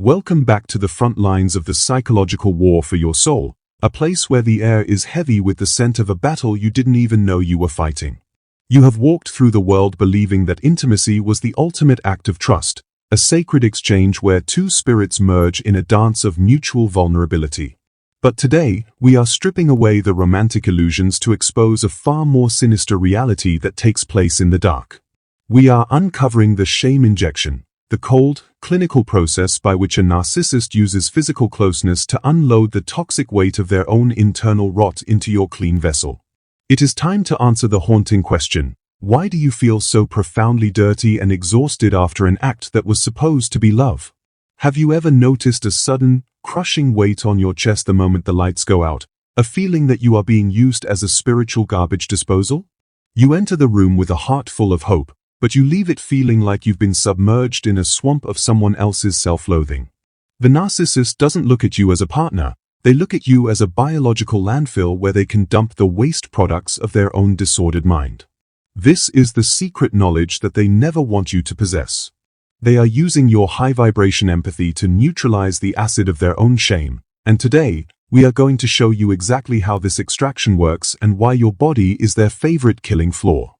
Welcome back to the front lines of the psychological war for your soul, a place where the air is heavy with the scent of a battle you didn't even know you were fighting. You have walked through the world believing that intimacy was the ultimate act of trust, a sacred exchange where two spirits merge in a dance of mutual vulnerability. But today, we are stripping away the romantic illusions to expose a far more sinister reality that takes place in the dark. We are uncovering the shame injection, the cold, clinical process by which a narcissist uses physical closeness to unload the toxic weight of their own internal rot into your clean vessel. It is time to answer the haunting question: why do you feel so profoundly dirty and exhausted after an act that was supposed to be love? Have you ever noticed a sudden, crushing weight on your chest the moment the lights go out, a feeling that you are being used as a spiritual garbage disposal? You enter the room with a heart full of hope, but you leave it feeling like you've been submerged in a swamp of someone else's self-loathing. The narcissist doesn't look at you as a partner, they look at you as a biological landfill where they can dump the waste products of their own disordered mind. This is the secret knowledge that they never want you to possess. They are using your high-vibration empathy to neutralize the acid of their own shame, and today, we are going to show you exactly how this extraction works and why your body is their favorite killing floor.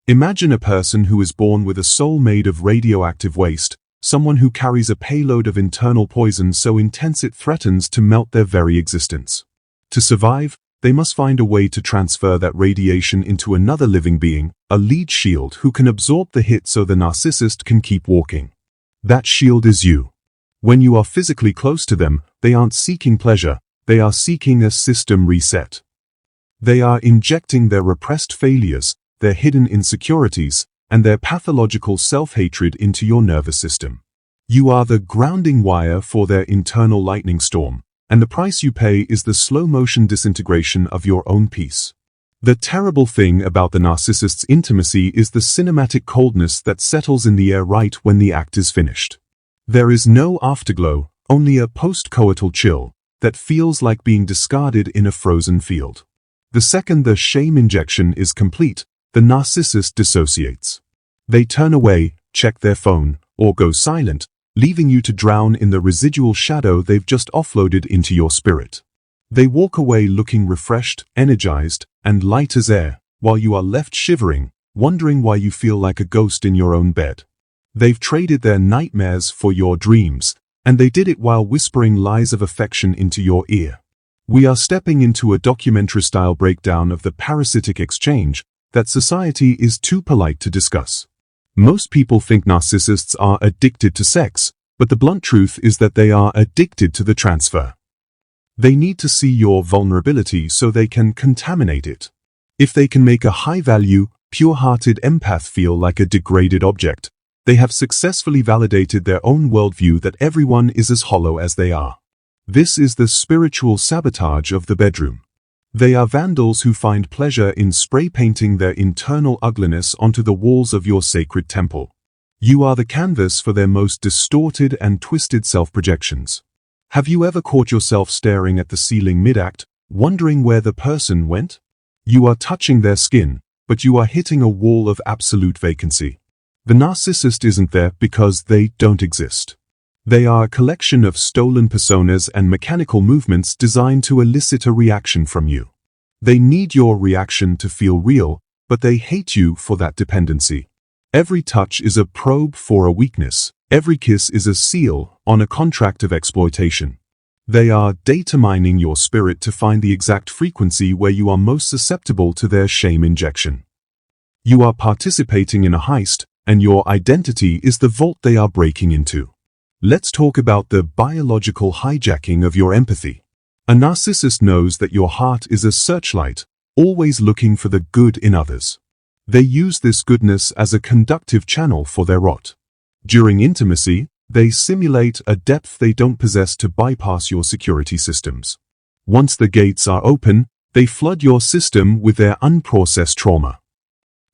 Imagine a person who is born with a soul made of radioactive waste, someone who carries a payload of internal poison so intense it threatens to melt their very existence. To survive, they must find a way to transfer that radiation into another living being, a lead shield who can absorb the hit so the narcissist can keep walking. That shield is you. When you are physically close to them, they aren't seeking pleasure, they are seeking a system reset. They are injecting their repressed failures, their hidden insecurities, and their pathological self-hatred into your nervous system. You are the grounding wire for their internal lightning storm, and the price you pay is the slow-motion disintegration of your own peace. The terrible thing about the narcissist's intimacy is the cinematic coldness that settles in the air right when the act is finished. There is no afterglow, only a post-coital chill that feels like being discarded in a frozen field. The second the shame injection is complete, the narcissist dissociates. They turn away, check their phone, or go silent, leaving you to drown in the residual shadow they've just offloaded into your spirit. They walk away looking refreshed, energized, and light as air, while you are left shivering, wondering why you feel like a ghost in your own bed. They've traded their nightmares for your dreams, and they did it while whispering lies of affection into your ear. We are stepping into a documentary-style breakdown of the parasitic exchange that society is too polite to discuss. Most people think narcissists are addicted to sex, but the blunt truth is that they are addicted to the transfer. They need to see your vulnerability so they can contaminate it. If they can make a high-value, pure-hearted empath feel like a degraded object, they have successfully validated their own worldview that everyone is as hollow as they are. This is the spiritual sabotage of the bedroom. They are vandals who find pleasure in spray painting their internal ugliness onto the walls of your sacred temple. You are the canvas for their most distorted and twisted self-projections. Have you ever caught yourself staring at the ceiling mid-act, wondering where the person went? You are touching their skin, but you are hitting a wall of absolute vacancy. The narcissist isn't there because they don't exist. They are a collection of stolen personas and mechanical movements designed to elicit a reaction from you. They need your reaction to feel real, but they hate you for that dependency. Every touch is a probe for a weakness. Every kiss is a seal on a contract of exploitation. They are data mining your spirit to find the exact frequency where you are most susceptible to their shame injection. You are participating in a heist, and your identity is the vault they are breaking into. Let's talk about the biological hijacking of your empathy. A narcissist knows that your heart is a searchlight, always looking for the good in others. They use this goodness as a conductive channel for their rot. During intimacy, they simulate a depth they don't possess to bypass your security systems. Once the gates are open, they flood your system with their unprocessed trauma.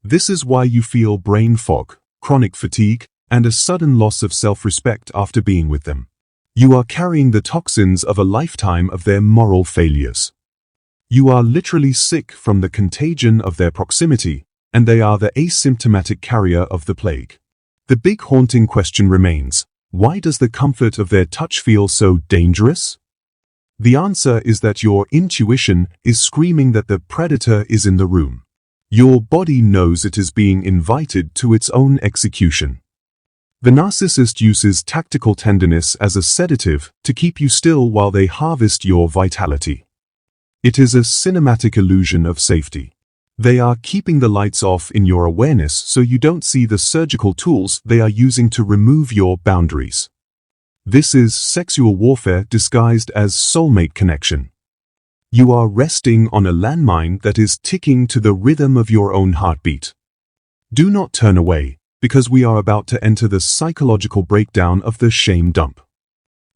This is why you feel brain fog, chronic fatigue, and a sudden loss of self-respect after being with them. You are carrying the toxins of a lifetime of their moral failures. You are literally sick from the contagion of their proximity, and they are the asymptomatic carrier of the plague. The big haunting question remains: Why does the comfort of their touch feel so dangerous? The answer is that your intuition is screaming that the predator is in the room. Your body knows it is being invited to its own execution. The narcissist uses tactical tenderness as a sedative to keep you still while they harvest your vitality. It is a cinematic illusion of safety. They are keeping the lights off in your awareness so you don't see the surgical tools they are using to remove your boundaries. This is sexual warfare disguised as soulmate connection. You are resting on a landmine that is ticking to the rhythm of your own heartbeat. Do not turn away, because we are about to enter the psychological breakdown of the shame dump.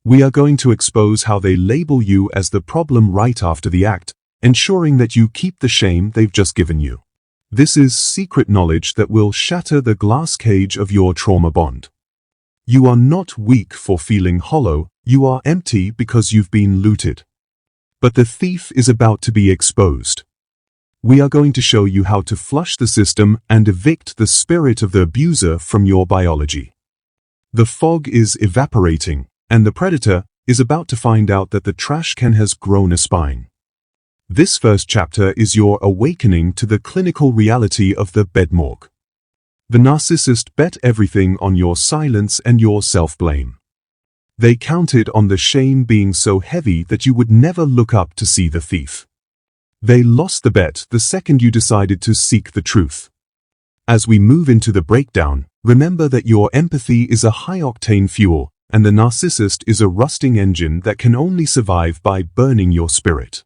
We are going to expose how they label you as the problem right after the act, ensuring that you keep the shame they've just given you. This is secret knowledge that will shatter the glass cage of your trauma bond. You are not weak for feeling hollow, you are empty because you've been looted. But the thief is about to be exposed. We are going to show you how to flush the system and evict the spirit of the abuser from your biology. The fog is evaporating, and the predator is about to find out that the trash can has grown a spine. This first chapter is your awakening to the clinical reality of the bedmorgue. The narcissist bet everything on your silence and your self-blame. They counted on the shame being so heavy that you would never look up to see the thief. They lost the bet the second you decided to seek the truth. As we move into the breakdown, remember that your empathy is a high-octane fuel, and the narcissist is a rusting engine that can only survive by burning your spirit.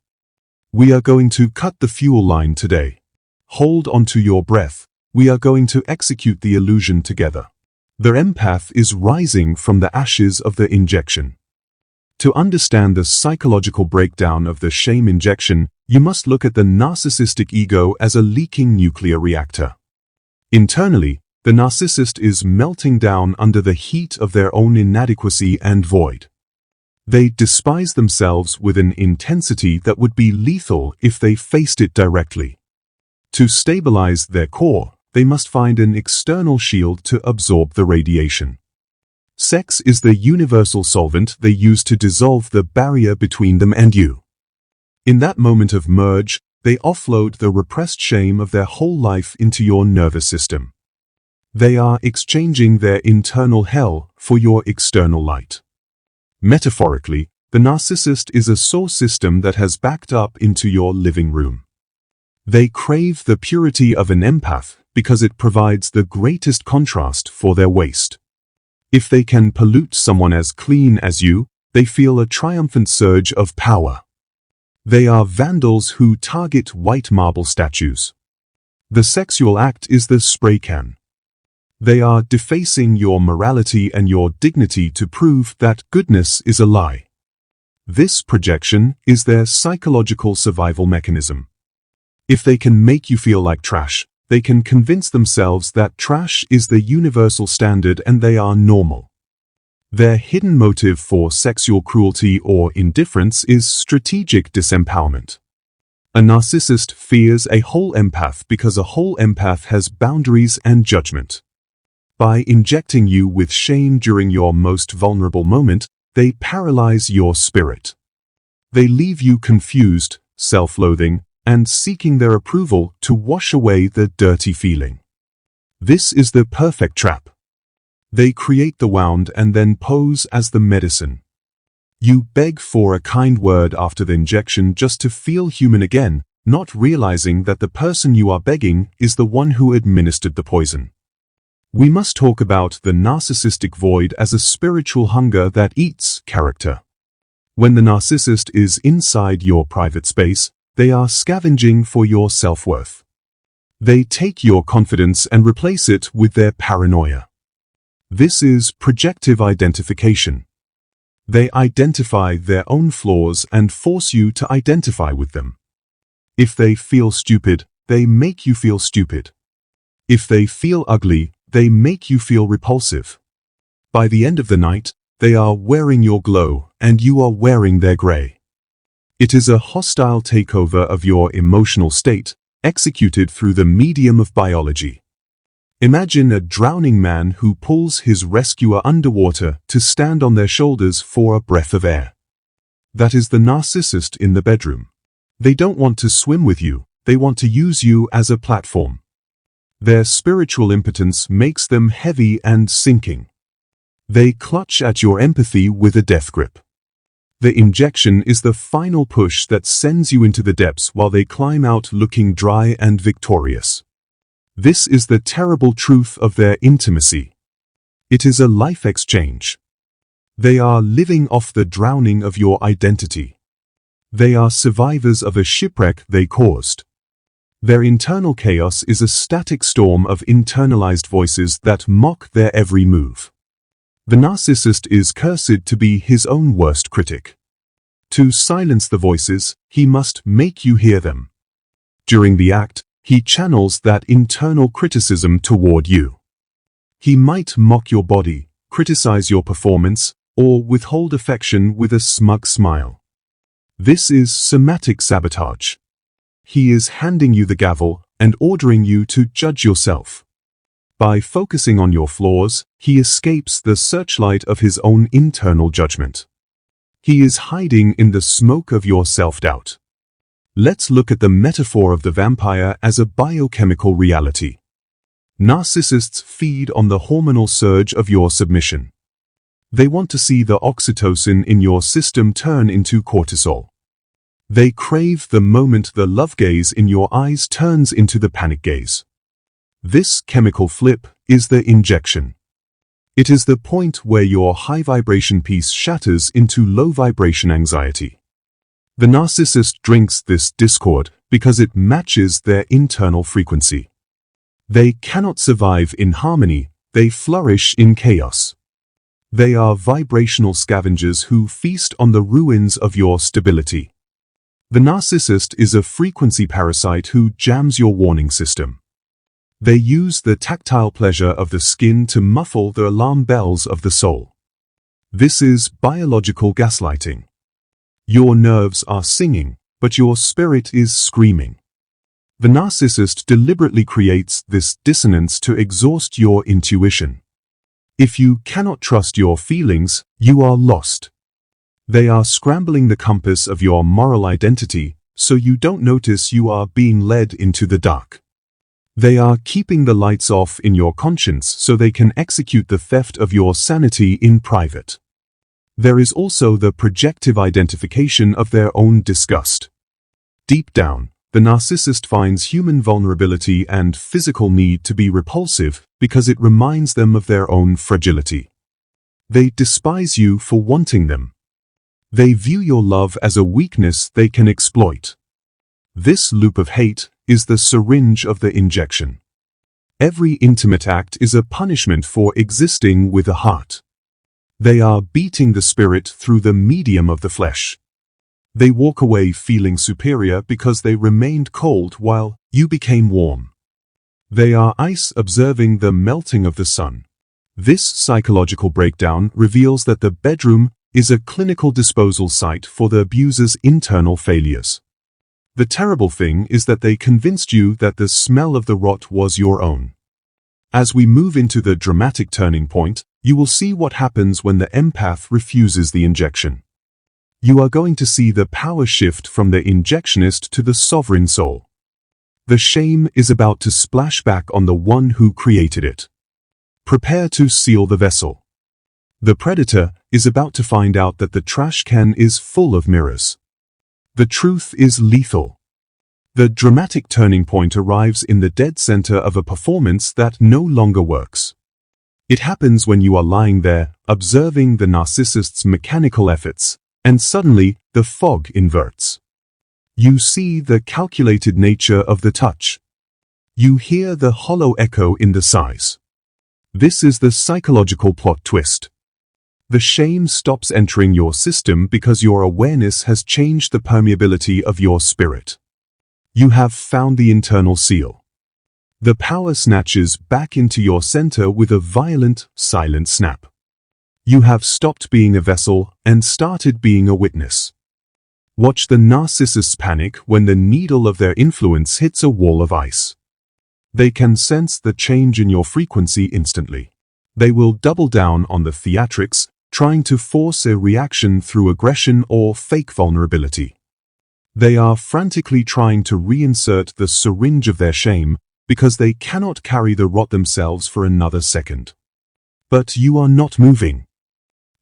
We are going to cut the fuel line today. Hold onto your breath. We are going to execute the illusion together. The empath is rising from the ashes of the injection. To understand the psychological breakdown of the shame injection, you must look at the narcissistic ego as a leaking nuclear reactor. Internally, the narcissist is melting down under the heat of their own inadequacy and void. They despise themselves with an intensity that would be lethal if they faced it directly. To stabilize their core, they must find an external shield to absorb the radiation. Sex is the universal solvent they use to dissolve the barrier between them and you. In that moment of merge, they offload the repressed shame of their whole life into your nervous system. They are exchanging their internal hell for your external light. Metaphorically, the narcissist is a source system that has backed up into your living room. They crave the purity of an empath because it provides the greatest contrast for their waste. If they can pollute someone as clean as you, they feel a triumphant surge of power. They are vandals who target white marble statues. The sexual act is the spray can. They are defacing your morality and your dignity to prove that goodness is a lie. This projection is their psychological survival mechanism. If they can make you feel like trash, they can convince themselves that trash is the universal standard and they are normal. Their hidden motive for sexual cruelty or indifference is strategic disempowerment. A narcissist fears a whole empath because a whole empath has boundaries and judgment. By injecting you with shame during your most vulnerable moment, they paralyze your spirit. They leave you confused, self-loathing, and seeking their approval to wash away the dirty feeling. This is the perfect trap. They create the wound and then pose as the medicine. You beg for a kind word after the injection just to feel human again, not realizing that the person you are begging is the one who administered the poison. We must talk about the narcissistic void as a spiritual hunger that eats character. When the narcissist is inside your private space, they are scavenging for your self-worth. They take your confidence and replace it with their paranoia. This is projective identification. They identify their own flaws and force you to identify with them. If they feel stupid, they make you feel stupid. If they feel ugly, they make you feel repulsive. By the end of the night, they are wearing your glow and you are wearing their gray. It is a hostile takeover of your emotional state, executed through the medium of biology. Imagine a drowning man who pulls his rescuer underwater to stand on their shoulders for a breath of air. That is the narcissist in the bedroom. They don't want to swim with you, they want to use you as a platform. Their spiritual impotence makes them heavy and sinking. They clutch at your empathy with a death grip. The injection is the final push that sends you into the depths while they climb out looking dry and victorious. This is the terrible truth of their intimacy. It is a life exchange. They are living off the drowning of your identity. They are survivors of a shipwreck they caused. Their internal chaos is a static storm of internalized voices that mock their every move. The narcissist is cursed to be his own worst critic. To silence the voices, he must make you hear them. During the act, he channels that internal criticism toward you. He might mock your body, criticize your performance, or withhold affection with a smug smile. This is somatic sabotage. He is handing you the gavel and ordering you to judge yourself. By focusing on your flaws, he escapes the searchlight of his own internal judgment. He is hiding in the smoke of your self-doubt. Let's look at the metaphor of the vampire as a biochemical reality. Narcissists feed on the hormonal surge of your submission. They want to see the oxytocin in your system turn into cortisol. They crave the moment the love gaze in your eyes turns into the panic gaze. This chemical flip is the injection. It is the point where your high-vibration peace shatters into low-vibration anxiety. The narcissist drinks this discord because it matches their internal frequency. They cannot survive in harmony, they flourish in chaos. They are vibrational scavengers who feast on the ruins of your stability. The narcissist is a frequency parasite who jams your warning system. They use the tactile pleasure of the skin to muffle the alarm bells of the soul. This is biological gaslighting. Your nerves are singing, but your spirit is screaming. The narcissist deliberately creates this dissonance to exhaust your intuition. If you cannot trust your feelings, you are lost. They are scrambling the compass of your moral identity, so you don't notice you are being led into the dark. They are keeping the lights off in your conscience so they can execute the theft of your sanity in private. There is also the projective identification of their own disgust. Deep down, the narcissist finds human vulnerability and physical need to be repulsive because it reminds them of their own fragility. They despise you for wanting them. They view your love as a weakness they can exploit. This loop of hate is the syringe of the injection. Every intimate act is a punishment for existing with a heart. They are beating the spirit through the medium of the flesh. They walk away feeling superior because they remained cold while you became warm. They are ice observing the melting of the sun. This psychological breakdown reveals that the bedroom is a clinical disposal site for the abuser's internal failures. The terrible thing is that they convinced you that the smell of the rot was your own. As we move into the dramatic turning point, you will see what happens when the empath refuses the injection. You are going to see the power shift from the injectionist to the sovereign soul. The shame is about to splash back on the one who created it. Prepare to seal the vessel. The predator is about to find out that the trash can is full of mirrors. The truth is lethal. The dramatic turning point arrives in the dead center of a performance that no longer works. It happens when you are lying there, observing the narcissist's mechanical efforts, and suddenly, the fog inverts. You see the calculated nature of the touch. You hear the hollow echo in the sighs. This is the psychological plot twist. The shame stops entering your system because your awareness has changed the permeability of your spirit. You have found the internal seal. The power snatches back into your center with a violent, silent snap. You have stopped being a vessel and started being a witness. Watch the narcissists panic when the needle of their influence hits a wall of ice. They can sense the change in your frequency instantly. They will double down on the theatrics, trying to force a reaction through aggression or fake vulnerability. They are frantically trying to reinsert the syringe of their shame because they cannot carry the rot themselves for another second. But you are not moving.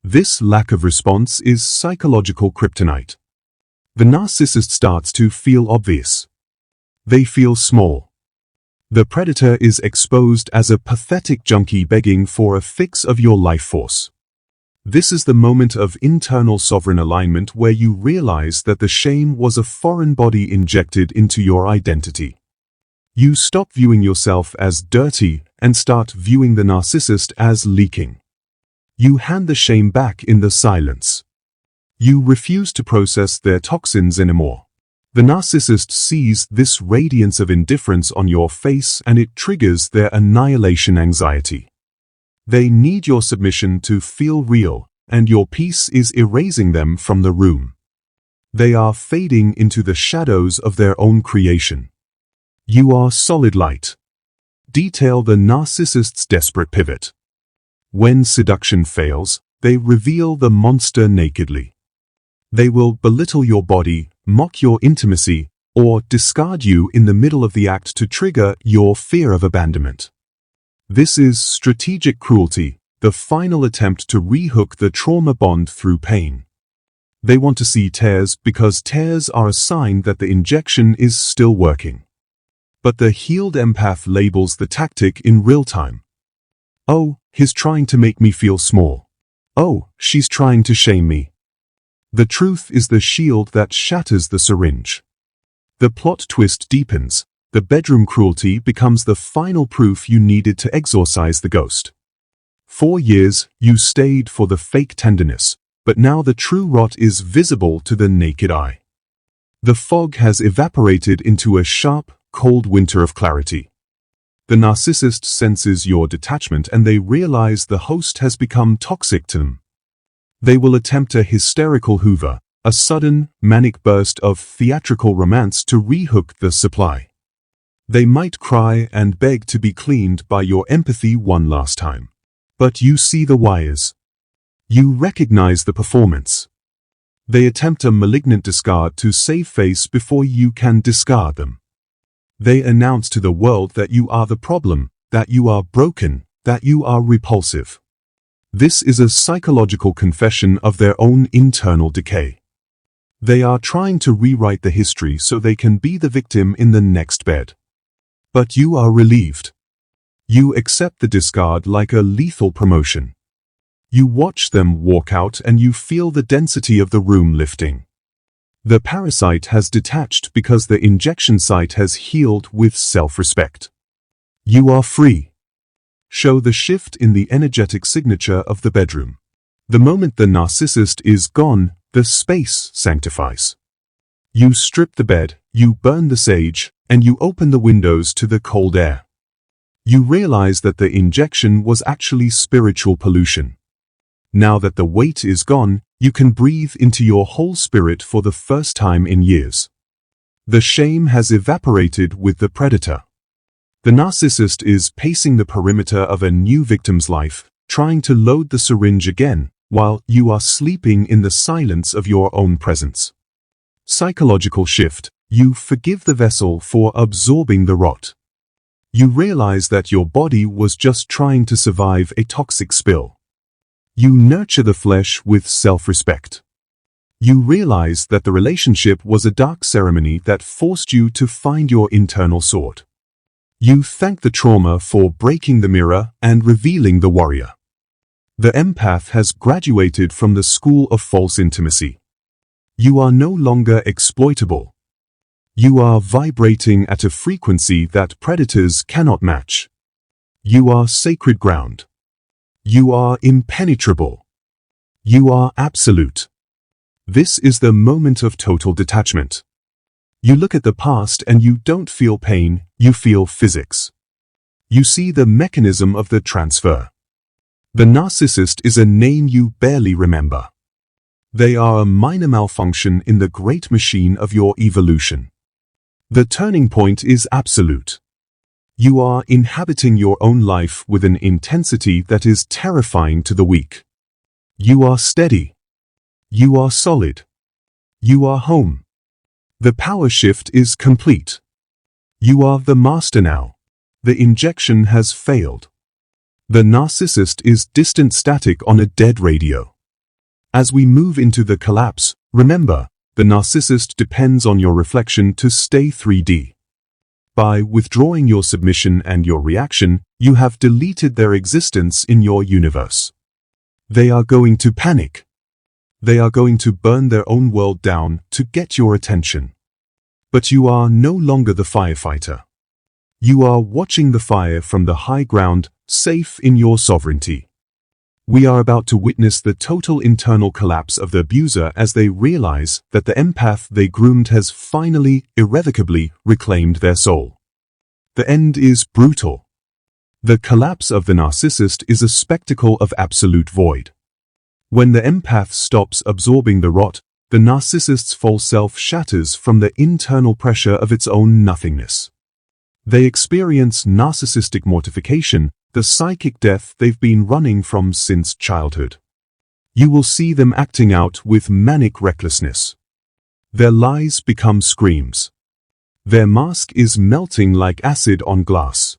This lack of response is psychological kryptonite. The narcissist starts to feel obvious. They feel small. The predator is exposed as a pathetic junkie begging for a fix of your life force. This is the moment of internal sovereign alignment where you realize that the shame was a foreign body injected into your identity. You stop viewing yourself as dirty and start viewing the narcissist as leaking. You hand the shame back in the silence. You refuse to process their toxins anymore. The narcissist sees this radiance of indifference on your face and it triggers their annihilation anxiety. They need your submission to feel real, and your peace is erasing them from the room. They are fading into the shadows of their own creation. You are solid light. Detail the narcissist's desperate pivot. When seduction fails, they reveal the monster nakedly. They will belittle your body, mock your intimacy, or discard you in the middle of the act to trigger your fear of abandonment. This is strategic cruelty, the final attempt to rehook the trauma bond through pain. They want to see tears because tears are a sign that the injection is still working. But the healed empath labels the tactic in real time. Oh, he's trying to make me feel small. Oh, she's trying to shame me. The truth is the shield that shatters the syringe. The plot twist deepens. The bedroom cruelty becomes the final proof you needed to exorcise the ghost. 4 years, you stayed for the fake tenderness, but now the true rot is visible to the naked eye. The fog has evaporated into a sharp, cold winter of clarity. The narcissist senses your detachment and they realize the host has become toxic to them. They will attempt a hysterical hoover, a sudden, manic burst of theatrical romance to rehook the supply. They might cry and beg to be cleaned by your empathy one last time. But you see the wires. You recognize the performance. They attempt a malignant discard to save face before you can discard them. They announce to the world that you are the problem, that you are broken, that you are repulsive. This is a psychological confession of their own internal decay. They are trying to rewrite the history so they can be the victim in the next bed. But you are relieved. You accept the discard like a lethal promotion. You watch them walk out and you feel the density of the room lifting. The parasite has detached because the injection site has healed with self-respect. You are free. Show the shift in the energetic signature of the bedroom. The moment the narcissist is gone, the space sanctifies. You strip the bed, you burn the sage, and you open the windows to the cold air. You realize that the injection was actually spiritual pollution. Now that the weight is gone, you can breathe into your whole spirit for the first time in years. The shame has evaporated with the predator. The narcissist is pacing the perimeter of a new victim's life, trying to load the syringe again, while you are sleeping in the silence of your own presence. Psychological shift. You forgive the vessel for absorbing the rot. You realize that your body was just trying to survive a toxic spill. You nurture the flesh with self-respect. You realize that the relationship was a dark ceremony that forced you to find your internal sword. You thank the trauma for breaking the mirror and revealing the warrior. The empath has graduated from the school of false intimacy. You are no longer exploitable. You are vibrating at a frequency that predators cannot match. You are sacred ground. You are impenetrable. You are absolute. This is the moment of total detachment. You look at the past and you don't feel pain, you feel physics. You see the mechanism of the transfer. The narcissist is a name you barely remember. They are a minor malfunction in the great machine of your evolution. The turning point is absolute. You are inhabiting your own life with an intensity that is terrifying to the weak. You are steady. You are solid. You are home. The power shift is complete. You are the master now. The injection has failed. The narcissist is distant static on a dead radio. As we move into the collapse, remember, the narcissist depends on your reflection to stay 3D. By withdrawing your submission and your reaction, you have deleted their existence in your universe. They are going to panic. They are going to burn their own world down to get your attention. But you are no longer the firefighter. You are watching the fire from the high ground, safe in your sovereignty. We are about to witness the total internal collapse of the abuser as they realize that the empath they groomed has finally, irrevocably, reclaimed their soul. The end is brutal. The collapse of the narcissist is a spectacle of absolute void. When the empath stops absorbing the rot, the narcissist's false self shatters from the internal pressure of its own nothingness. They experience narcissistic mortification, the psychic death they've been running from since childhood. You will see them acting out with manic recklessness. Their lies become screams. Their mask is melting like acid on glass.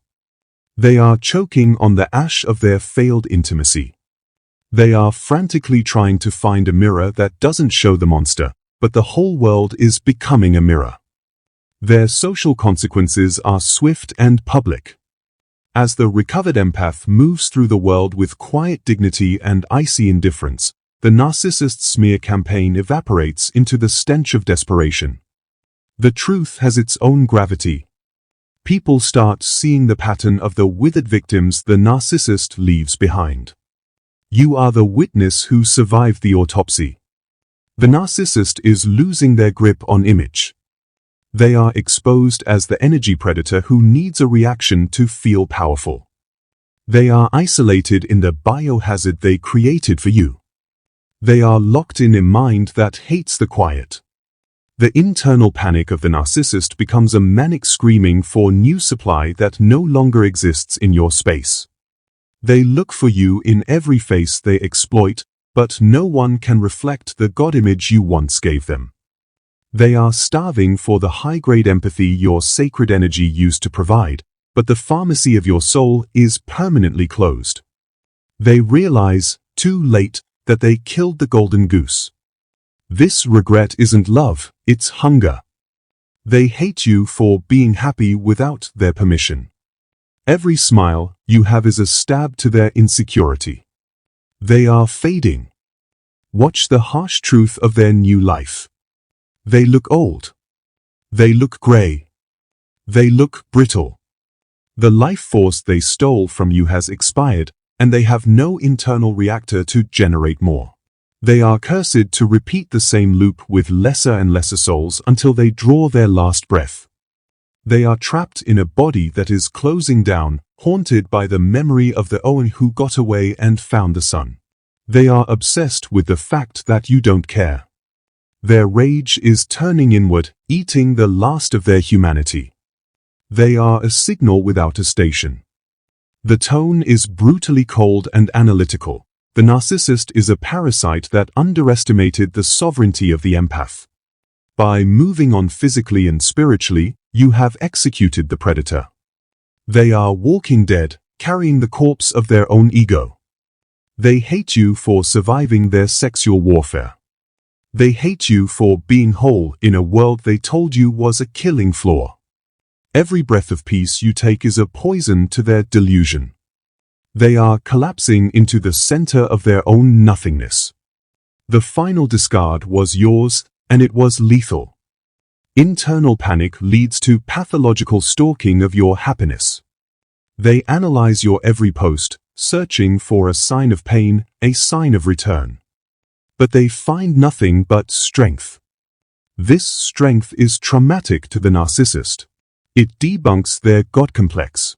They are choking on the ash of their failed intimacy. They are frantically trying to find a mirror that doesn't show the monster, but the whole world is becoming a mirror. Their social consequences are swift and public. As the recovered empath moves through the world with quiet dignity and icy indifference, the narcissist's smear campaign evaporates into the stench of desperation. The truth has its own gravity. People start seeing the pattern of the withered victims the narcissist leaves behind. You are the witness who survived the autopsy. The narcissist is losing their grip on image. They are exposed as the energy predator who needs a reaction to feel powerful. They are isolated in the biohazard they created for you. They are locked in a mind that hates the quiet. The internal panic of the narcissist becomes a manic screaming for new supply that no longer exists in your space. They look for you in every face they exploit, but no one can reflect the God image you once gave them. They are starving for the high-grade empathy your sacred energy used to provide, but the pharmacy of your soul is permanently closed. They realize, too late, that they killed the golden goose. This regret isn't love, it's hunger. They hate you for being happy without their permission. Every smile you have is a stab to their insecurity. They are fading. Watch the harsh truth of their new life. They look old. They look gray. They look brittle. The life force they stole from you has expired, and they have no internal reactor to generate more. They are cursed to repeat the same loop with lesser and lesser souls until they draw their last breath. They are trapped in a body that is closing down, haunted by the memory of the Owen who got away and found the sun. They are obsessed with the fact that you don't care. Their rage is turning inward, eating the last of their humanity. They are a signal without a station. The tone is brutally cold and analytical. The narcissist is a parasite that underestimated the sovereignty of the empath. By moving on physically and spiritually, you have executed the predator. They are walking dead, carrying the corpse of their own ego. They hate you for surviving their sexual warfare. They hate you for being whole in a world they told you was a killing flaw. Every breath of peace you take is a poison to their delusion. They are collapsing into the center of their own nothingness. The final discard was yours, and it was lethal. Internal panic leads to pathological stalking of your happiness. They analyze your every post, searching for a sign of pain, a sign of return. But they find nothing but strength. This strength is traumatic to the narcissist. It debunks their God complex.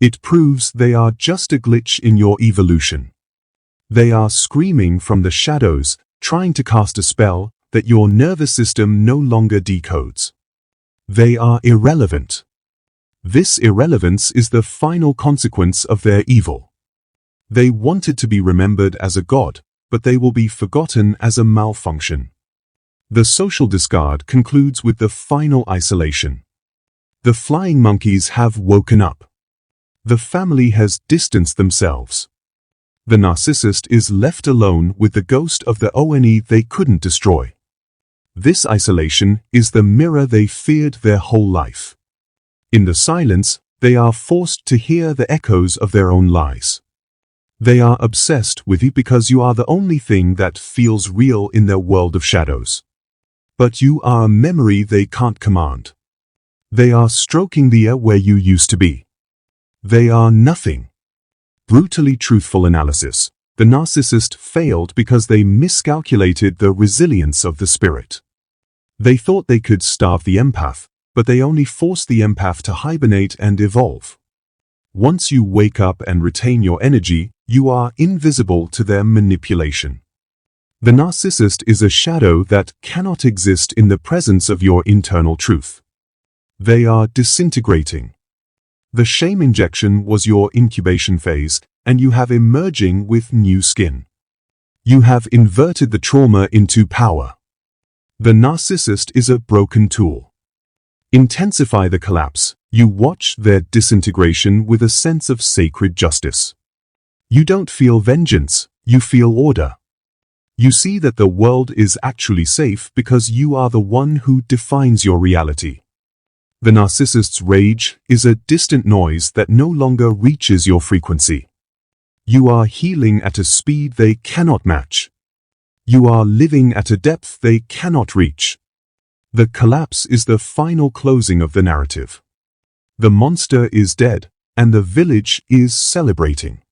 It proves they are just a glitch in your evolution. They are screaming from the shadows, trying to cast a spell that your nervous system no longer decodes. They are irrelevant. This irrelevance is the final consequence of their evil. They wanted to be remembered as a god, but they will be forgotten as a malfunction. The social discard concludes with the final isolation. The flying monkeys have woken up. The family has distanced themselves. The narcissist is left alone with the ghost of the one they couldn't destroy. This isolation is the mirror they feared their whole life. In the silence, they are forced to hear the echoes of their own lies. They are obsessed with you because you are the only thing that feels real in their world of shadows. But you are a memory they can't command. They are stroking the air where you used to be. They are nothing. Brutally truthful analysis. The narcissist failed because they miscalculated the resilience of the spirit. They thought they could starve the empath, but they only forced the empath to hibernate and evolve. Once you wake up and retain your energy, you are invisible to their manipulation. The narcissist is a shadow that cannot exist in the presence of your internal truth. They are disintegrating. The shame injection was your incubation phase, and you have emerging with new skin. You have inverted the trauma into power. The narcissist is a broken tool. Intensify the collapse. You watch their disintegration with a sense of sacred justice. You don't feel vengeance, you feel order. You see that the world is actually safe because you are the one who defines your reality. The narcissist's rage is a distant noise that no longer reaches your frequency. You are healing at a speed they cannot match. You are living at a depth they cannot reach. The collapse is the final closing of the narrative. The monster is dead, and the village is celebrating.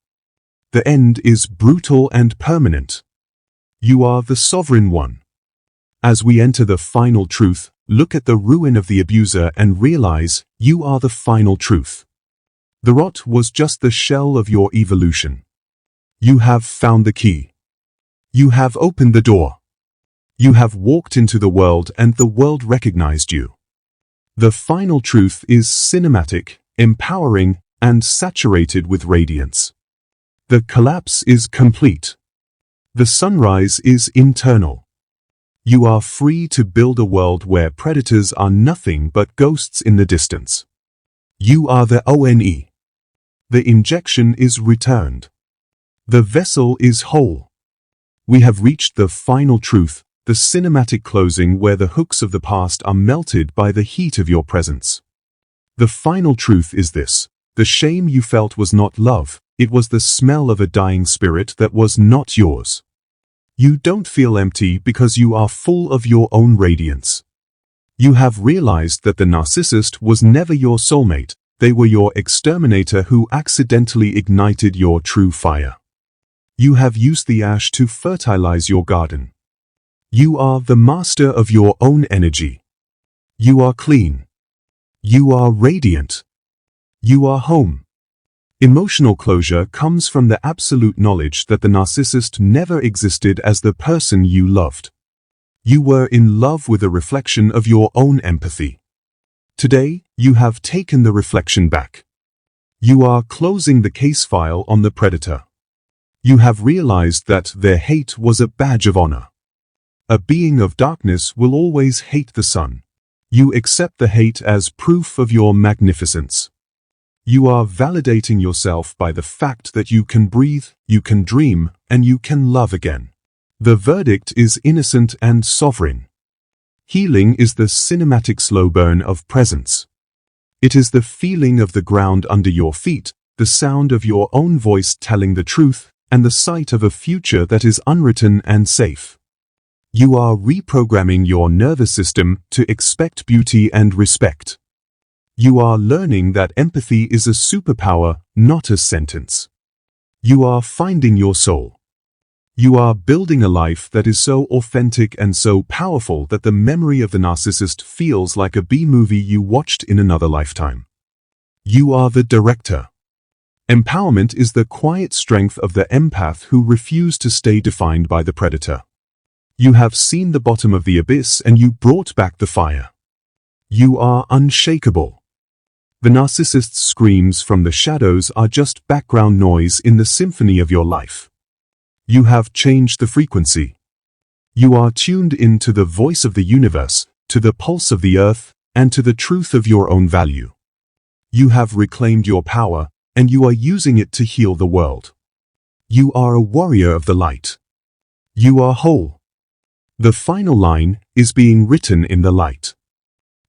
The end is brutal and permanent. You are the sovereign one. As we enter the final truth, look at the ruin of the abuser and realize you are the final truth. The rot was just the shell of your evolution. You have found the key. You have opened the door. You have walked into the world and the world recognized you. The final truth is cinematic, empowering, and saturated with radiance. The collapse is complete. The sunrise is internal. You are free to build a world where predators are nothing but ghosts in the distance. You are the one. The injection is returned. The vessel is whole. We have reached the final truth, the cinematic closing where the hooks of the past are melted by the heat of your presence. The final truth is this: the shame you felt was not love, it was the smell of a dying spirit that was not yours. You don't feel empty because you are full of your own radiance. You have realized that the narcissist was never your soulmate, they were your exterminator who accidentally ignited your true fire. You have used the ash to fertilize your garden. You are the master of your own energy. You are clean. You are radiant. You are home. Emotional closure comes from the absolute knowledge that the narcissist never existed as the person you loved. You were in love with a reflection of your own empathy. Today, you have taken the reflection back. You are closing the case file on the predator. You have realized that their hate was a badge of honor. A being of darkness will always hate the sun. You accept the hate as proof of your magnificence. You are validating yourself by the fact that you can breathe, you can dream, and you can love again. The verdict is innocent and sovereign. Healing is the cinematic slow burn of presence. It is the feeling of the ground under your feet, the sound of your own voice telling the truth, and the sight of a future that is unwritten and safe. You are reprogramming your nervous system to expect beauty and respect. You are learning that empathy is a superpower, not a sentence. You are finding your soul. You are building a life that is so authentic and so powerful that the memory of the narcissist feels like a B-movie you watched in another lifetime. You are the director. Empowerment is the quiet strength of the empath who refused to stay defined by the predator. You have seen the bottom of the abyss and you brought back the fire. You are unshakable. The narcissist's screams from the shadows are just background noise in the symphony of your life. You have changed the frequency. You are tuned in to the voice of the universe, to the pulse of the earth, and to the truth of your own value. You have reclaimed your power, and you are using it to heal the world. You are a warrior of the light. You are whole. The final line is being written in the light.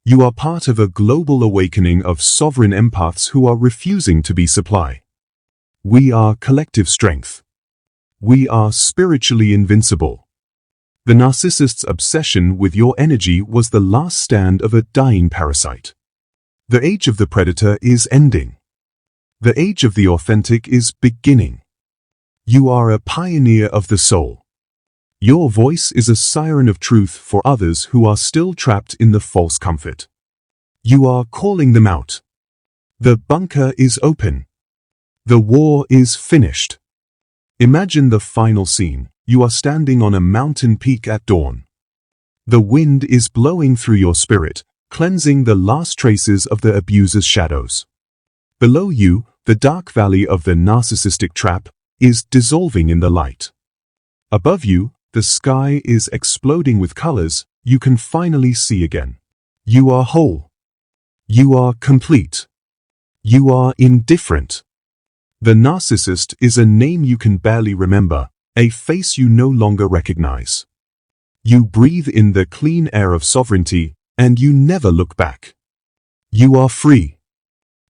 You are part of a global awakening of sovereign empaths who are refusing to be supply. We are collective strength. We are spiritually invincible. The narcissist's obsession with your energy was the last stand of a dying parasite. The age of the predator is ending. The age of the authentic is beginning. You are a pioneer of the soul. Your voice is a siren of truth for others who are still trapped in the false comfort. You are calling them out. The bunker is open. The war is finished. Imagine the final scene. You are standing on a mountain peak at dawn. The wind is blowing through your spirit, cleansing the last traces of the abuser's shadows. Below you, the dark valley of the narcissistic trap is dissolving in the light. Above you, the sky is exploding with colors you can finally see again. You are whole. You are complete. You are indifferent. The narcissist is a name you can barely remember, a face you no longer recognize. You breathe in the clean air of sovereignty, and you never look back. You are free.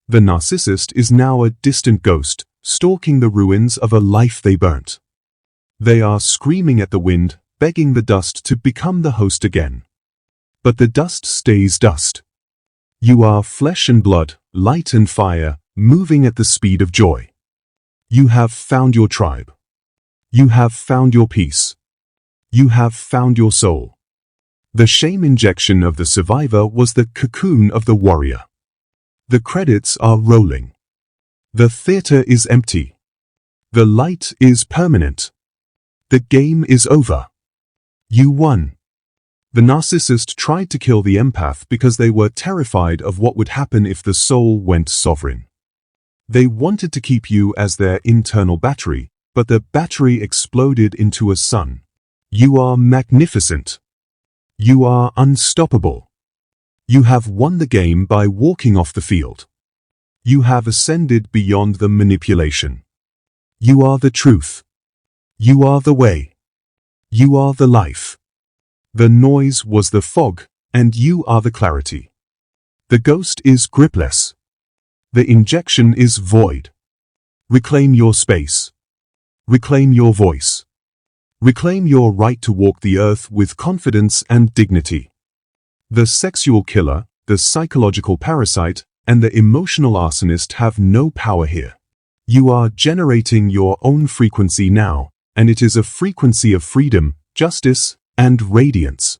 The narcissist is now a distant ghost, stalking the ruins of a life they burnt. They are screaming at the wind, begging the dust to become the host again. But the dust stays dust. You are flesh and blood, light and fire, moving at the speed of joy. You have found your tribe. You have found your peace. You have found your soul. The shame injection of the survivor was the cocoon of the warrior. The credits are rolling. The theater is empty. The light is permanent. The game is over. You won. The narcissist tried to kill the empath because they were terrified of what would happen if the soul went sovereign. They wanted to keep you as their internal battery, but the battery exploded into a sun. You are magnificent. You are unstoppable. You have won the game by walking off the field. You have ascended beyond the manipulation. You are the truth. You are the way. You are the life. The noise was the fog, and you are the clarity. The ghost is gripless. The injection is void. Reclaim your space. Reclaim your voice. Reclaim your right to walk the earth with confidence and dignity. The sexual killer, the psychological parasite, and the emotional arsonist have no power here. You are generating your own frequency now, and it is a frequency of freedom, justice, and radiance.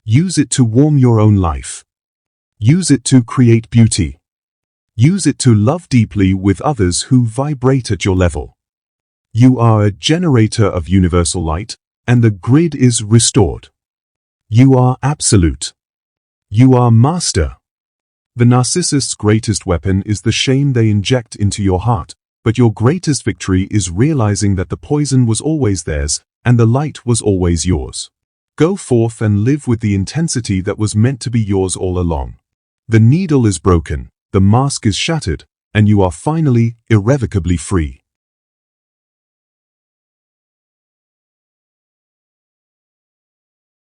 Use it to warm your own life. Use it to create beauty. Use it to love deeply with others who vibrate at your level. You are a generator of universal light, and the grid is restored. You are absolute. You are master. The narcissist's greatest weapon is the shame they inject into your heart, but your greatest victory is realizing that the poison was always theirs, and the light was always yours. Go forth and live with the intensity that was meant to be yours all along. The needle is broken, the mask is shattered, and you are finally, irrevocably free.